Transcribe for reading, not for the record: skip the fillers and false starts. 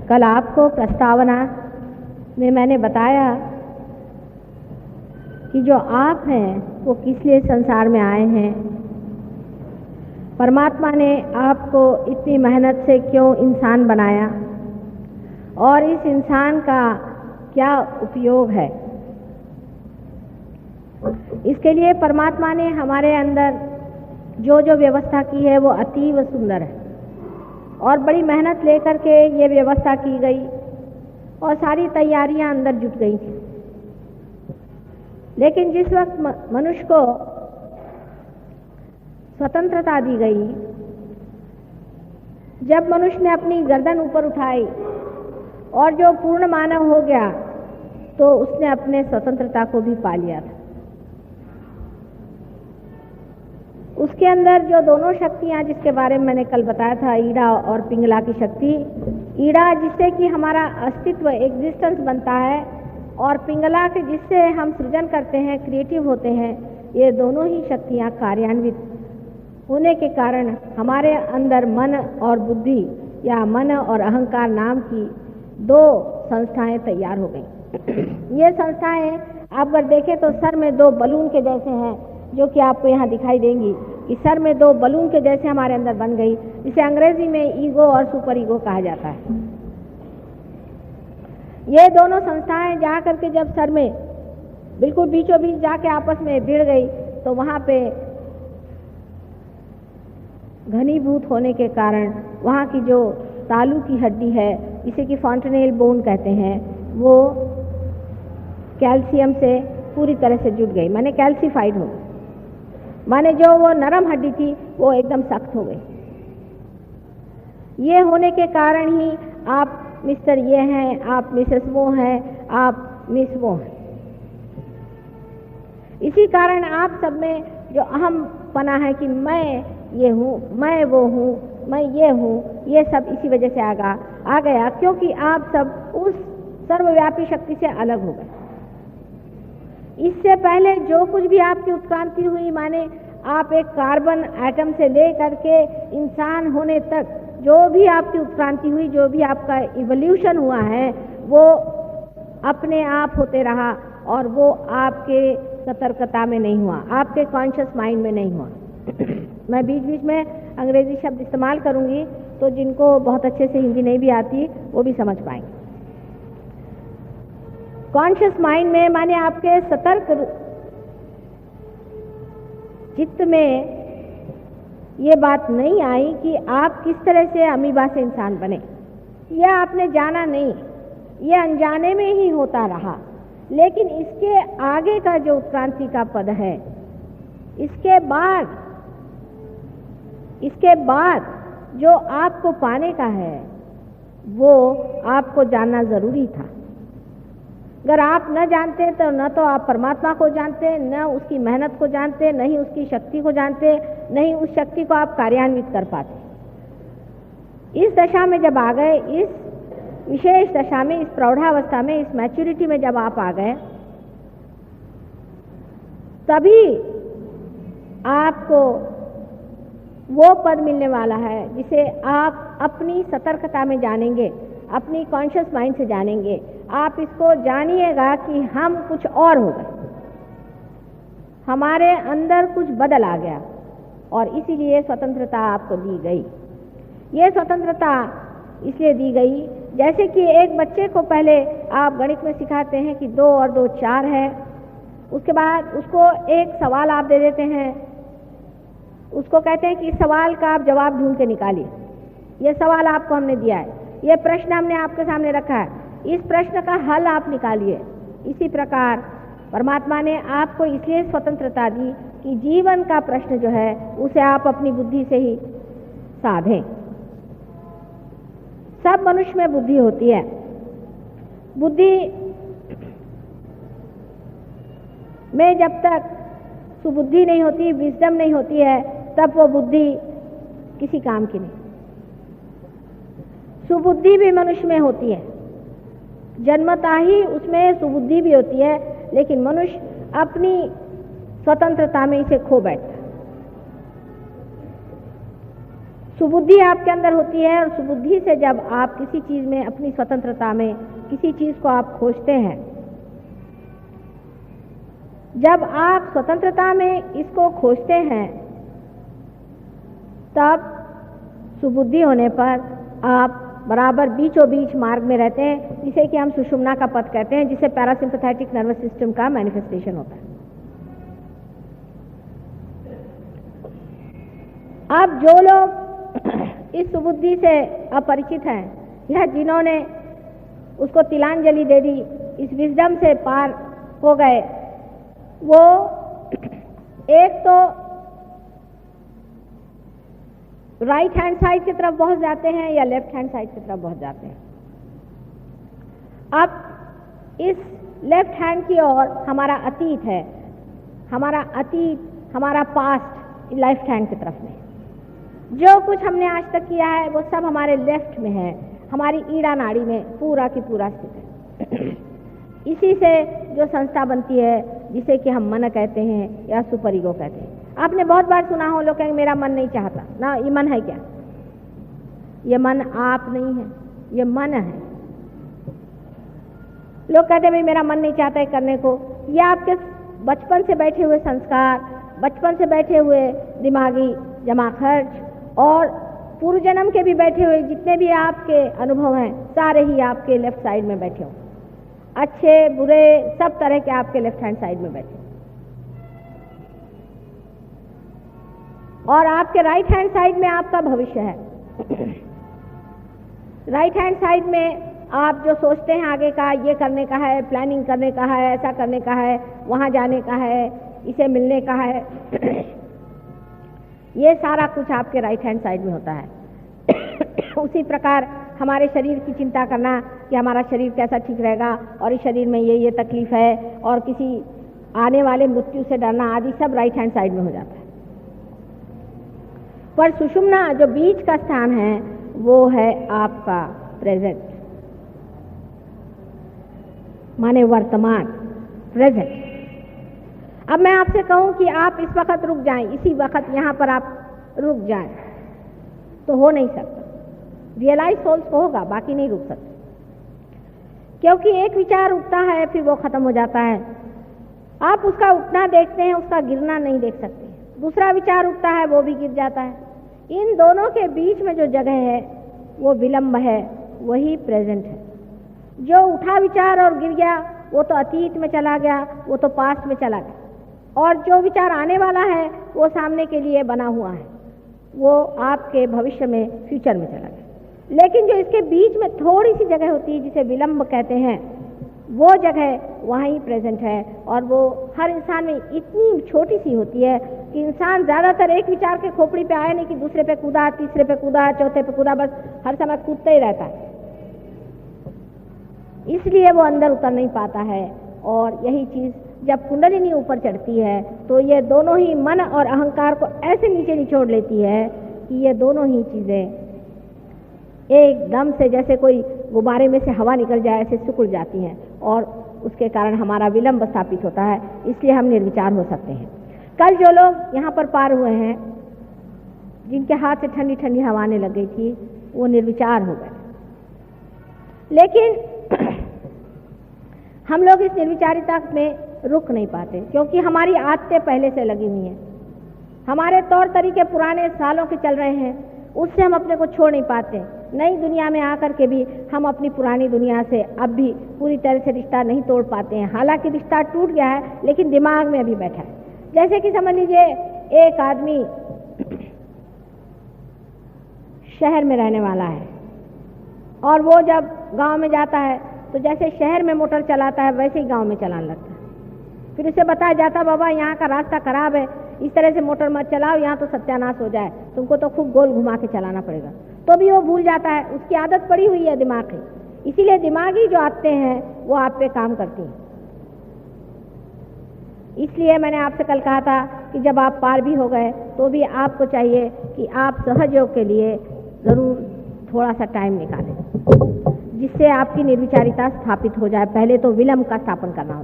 कल आपको प्रस्तावना में मैंने बताया कि जो आप हैं वो किस लिए संसार में आए हैं, परमात्मा ने आपको इतनी मेहनत से क्यों इंसान बनाया और इस इंसान का क्या उपयोग है। इसके लिए परमात्मा ने हमारे अंदर जो जो व्यवस्था की है वो अतीव सुंदर है और बड़ी मेहनत लेकर के ये व्यवस्था की गई और सारी तैयारियां अंदर जुट गई थी। लेकिन जिस वक्त मनुष्य को स्वतंत्रता दी गई, जब मनुष्य ने अपनी गर्दन ऊपर उठाई और जो पूर्ण मानव हो गया, तो उसने अपने स्वतंत्रता को भी पा लिया था। उसके अंदर जो दोनों शक्तियां जिसके बारे में मैंने कल बताया था, ईड़ा और पिंगला की शक्ति, ईड़ा जिससे कि हमारा अस्तित्व एग्जिस्टेंस बनता है और पिंगला के जिससे हम सृजन करते हैं, क्रिएटिव होते हैं, ये दोनों ही शक्तियां कार्यान्वित होने के कारण हमारे अंदर मन और बुद्धि या मन और अहंकार नाम की दो संस्थाएं तैयार हो गई। ये संस्थाएं आप अगर देखें तो सर में दो बलून के जैसे हैं, जो कि आपको यहाँ दिखाई देंगी कि सर में दो बलून के जैसे हमारे अंदर बन गई। इसे अंग्रेजी में ईगो और सुपर ईगो कहा जाता है। ये दोनों संस्थाएं जा करके जब सर में बिल्कुल बीचों बीच जाके आपस में भिड़ गई, तो वहाँ पे घनीभूत होने के कारण वहाँ की जो तालू की हड्डी है, इसे कि फॉन्टेनेल बोन कहते हैं, वो कैल्शियम से पूरी तरह से जुट गई, माने कैल्सीफाइड हो गई। माने जो वो नरम हड्डी थी वो एकदम सख्त हो गई। ये होने के कारण ही आप मिस्टर ये हैं, आप मिसेस वो हैं, आप मिस वो हैं। इसी कारण आप सब में जो अहम पना है कि मैं ये हूँ, मैं वो हूँ, मैं ये हूँ, ये सब इसी वजह से आ गया, क्योंकि आप सब उस सर्वव्यापी शक्ति से अलग हो गए। इससे पहले जो कुछ भी आपकी उत्क्रांति हुई, माने आप एक कार्बन एटम से ले करके इंसान होने तक जो भी आपकी उत्क्रांति हुई, जो भी आपका इवोल्यूशन हुआ है, वो अपने आप होते रहा और वो आपके सतर्कता में नहीं हुआ, आपके कॉन्शियस माइंड में नहीं हुआ। मैं बीच बीच में अंग्रेजी शब्द इस्तेमाल करूंगी, तो जिनको बहुत अच्छे से हिंदी नहीं भी आती वो भी समझ पाएंगे। कॉन्शियस माइंड में माने आपके सतर्क चित्त में ये बात नहीं आई कि आप किस तरह से अमीबा से इंसान बने। यह आपने जाना नहीं, यह अनजाने में ही होता रहा। लेकिन इसके आगे का जो उत्क्रांति का पद है, इसके बाद जो आपको पाने का है, वो आपको जानना जरूरी था। अगर आप न जानते तो न तो आप परमात्मा को जानते, न उसकी मेहनत को जानते, न ही उसकी शक्ति को जानते, न ही उस शक्ति को आप कार्यान्वित कर पाते। इस दशा में जब आ गए, इस विशेष दशा में, इस प्रौढ़ावस्था में, इस मैच्योरिटी में जब आप आ गए, तभी आपको वो पद मिलने वाला है जिसे आप अपनी सतर्कता में जानेंगे, अपनी कॉन्शियस माइंड से जानेंगे। आप इसको जानिएगा कि हम कुछ और हो गए, हमारे अंदर कुछ बदल आ गया और इसीलिए स्वतंत्रता आपको दी गई। ये स्वतंत्रता इसलिए दी गई, जैसे कि एक बच्चे को पहले आप गणित में सिखाते हैं कि 2 और 2 4 है, उसके बाद उसको एक सवाल आप दे देते हैं, उसको कहते हैं कि इस सवाल का आप जवाब ढूंढ के निकालिए। ये सवाल आपको हमने दिया है, ये प्रश्न हमने आपके सामने रखा है, इस प्रश्न का हल आप निकालिए। इसी प्रकार परमात्मा ने आपको इसलिए स्वतंत्रता दी कि जीवन का प्रश्न जो है उसे आप अपनी बुद्धि से ही साधें। सब मनुष्य में बुद्धि होती है। बुद्धि में जब तक सुबुद्धि नहीं होती, विजडम नहीं होती है, तब वो बुद्धि किसी काम की नहीं। सुबुद्धि भी मनुष्य में होती है, जन्मता ही उसमें सुबुद्धि भी होती है, लेकिन मनुष्य अपनी स्वतंत्रता में इसे खो बैठता है। सुबुद्धि आपके अंदर होती है और सुबुद्धि से जब आप किसी चीज में, अपनी स्वतंत्रता में किसी चीज को आप खोजते हैं, जब आप स्वतंत्रता में इसको खोजते हैं, तब सुबुद्धि होने पर आप बराबर बीचों बीच मार्ग में रहते हैं, जिसे कि हम सुषुम्ना का पथ कहते हैं, जिसे पैरासिम्पैथेटिक नर्वस सिस्टम का मैनिफेस्टेशन होता है। अब जो लोग इस सुबुद्धि से अपरिचित हैं या जिन्होंने उसको तिलांजलि दे दी, इस विजडम से पार हो गए, वो एक तो राइट हैंड साइड की तरफ बहुत जाते हैं या लेफ्ट हैंड साइड की तरफ बहुत जाते हैं। अब इस लेफ्ट हैंड की ओर हमारा अतीत है, हमारा अतीत, हमारा पास्ट लेफ्ट हैंड की तरफ में। जो कुछ हमने आज तक किया है वो सब हमारे लेफ्ट में है, हमारी ईड़ा नाड़ी में पूरा की पूरा स्थित है। इसी से जो संस्था बनती है, जिसे कि हम मन कहते हैं या सुपर ईगो कहते हैं। आपने बहुत बार सुना हो, लोग कहेंगे मेरा मन नहीं चाहता ना, ये मन है क्या? ये मन आप नहीं है, ये मन है। लोग कहते हैं भाई मेरा मन नहीं चाहता है करने को। ये आपके बचपन से बैठे हुए संस्कार, बचपन से बैठे हुए दिमागी जमा खर्च और पूर्व जन्म के भी बैठे हुए जितने भी आपके अनुभव हैं, सारे ही आपके लेफ्ट साइड में बैठे हो। अच्छे बुरे सब तरह के आपके लेफ्ट हैंड साइड में बैठे, और आपके राइट हैंड साइड में आपका भविष्य है। राइट हैंड साइड में आप जो सोचते हैं आगे का, ये करने का है, प्लानिंग करने का है, ऐसा करने का है, वहाँ जाने का है, इसे मिलने का है, ये सारा कुछ आपके राइट हैंड साइड में होता है। उसी प्रकार हमारे शरीर की चिंता करना कि हमारा शरीर कैसा ठीक रहेगा और इस शरीर में ये तकलीफ है, और किसी आने वाले मृत्यु से डरना आदि सब राइट हैंड साइड में हो जाता है। पर सुषुम्ना जो बीच का स्थान है वो है आपका प्रेजेंट, माने वर्तमान, प्रेजेंट। अब मैं आपसे कहूं कि आप इस वक्त रुक जाएं, इसी वक्त यहां पर आप रुक जाएं, तो हो नहीं सकता। रियलाइज सोल्स को होगा, बाकी नहीं रुक सकते, क्योंकि एक विचार उठता है फिर वो खत्म हो जाता है। आप उसका उठना देखते हैं, उसका गिरना नहीं देख सकते। दूसरा विचार उठता है, वो भी गिर जाता है। इन दोनों के बीच में जो जगह है वो विलंब है, वही प्रेजेंट है। जो उठा विचार और गिर गया वो तो अतीत में चला गया, वो तो पास्ट में चला गया, और जो विचार आने वाला है वो सामने के लिए बना हुआ है, वो आपके भविष्य में, फ्यूचर में चला गया। लेकिन जो इसके बीच में थोड़ी सी जगह होती है जिसे विलंब कहते हैं, वो जगह वहीं प्रेजेंट है, और वो हर इंसान में इतनी छोटी सी होती है कि इंसान ज़्यादातर एक विचार के खोपड़ी पे आया नहीं कि दूसरे पे कूदा, तीसरे पे कूदा, चौथे पे कूदा, बस हर समय कूदता ही रहता है। इसलिए वो अंदर उतर नहीं पाता है। और यही चीज़ जब कुंडलिनी ऊपर चढ़ती है तो ये दोनों ही मन और अहंकार को ऐसे नीचे निचोड़ लेती है कि ये दोनों ही चीज़ें एकदम से जैसे कोई गुब्बारे में से हवा निकल जाए ऐसे सिकुड़ जाती हैं, और उसके कारण हमारा विलंब स्थापित होता है। इसलिए हम निर्विचार हो सकते हैं। कल जो लोग यहाँ पर पार हुए हैं, जिनके हाथ से ठंडी ठंडी हवा आने लग गई थी, वो निर्विचार हो गए। लेकिन हम लोग इस निर्विचारिता में रुक नहीं पाते, क्योंकि हमारी आदतें पहले से लगी हुई हैं, हमारे तौर तरीके पुराने सालों के चल रहे हैं, उससे हम अपने को छोड़ नहीं पाते। नई दुनिया में आकर के भी हम अपनी पुरानी दुनिया से अब भी पूरी तरह से रिश्ता नहीं तोड़ पाते हैं। हालांकि रिश्ता टूट गया है, लेकिन दिमाग में अभी बैठा है। जैसे कि समझ लीजिए एक आदमी शहर में रहने वाला है, और वो जब गांव में जाता है तो जैसे शहर में मोटर चलाता है वैसे ही गांव में चलाने लगता है। फिर उसे बताया जाता बाबा यहाँ का रास्ता खराब है, इस तरह से मोटर मत चलाओ, यहाँ तो सत्यानाश हो जाए, तुमको तो खूब गोल घुमा के चलाना पड़ेगा। तो भी वो भूल जाता है, उसकी आदत पड़ी हुई है दिमाग की। इसीलिए दिमागी जो आदतें हैं वो आप पे काम करती हैं। इसलिए मैंने आपसे कल कहा था कि जब आप पार भी हो गए तो भी आपको चाहिए कि आप सहयोग के लिए ज़रूर थोड़ा सा टाइम निकालें, जिससे आपकी निर्विचारिता स्थापित हो जाए। पहले तो विलंब का स्थापन करना होता है।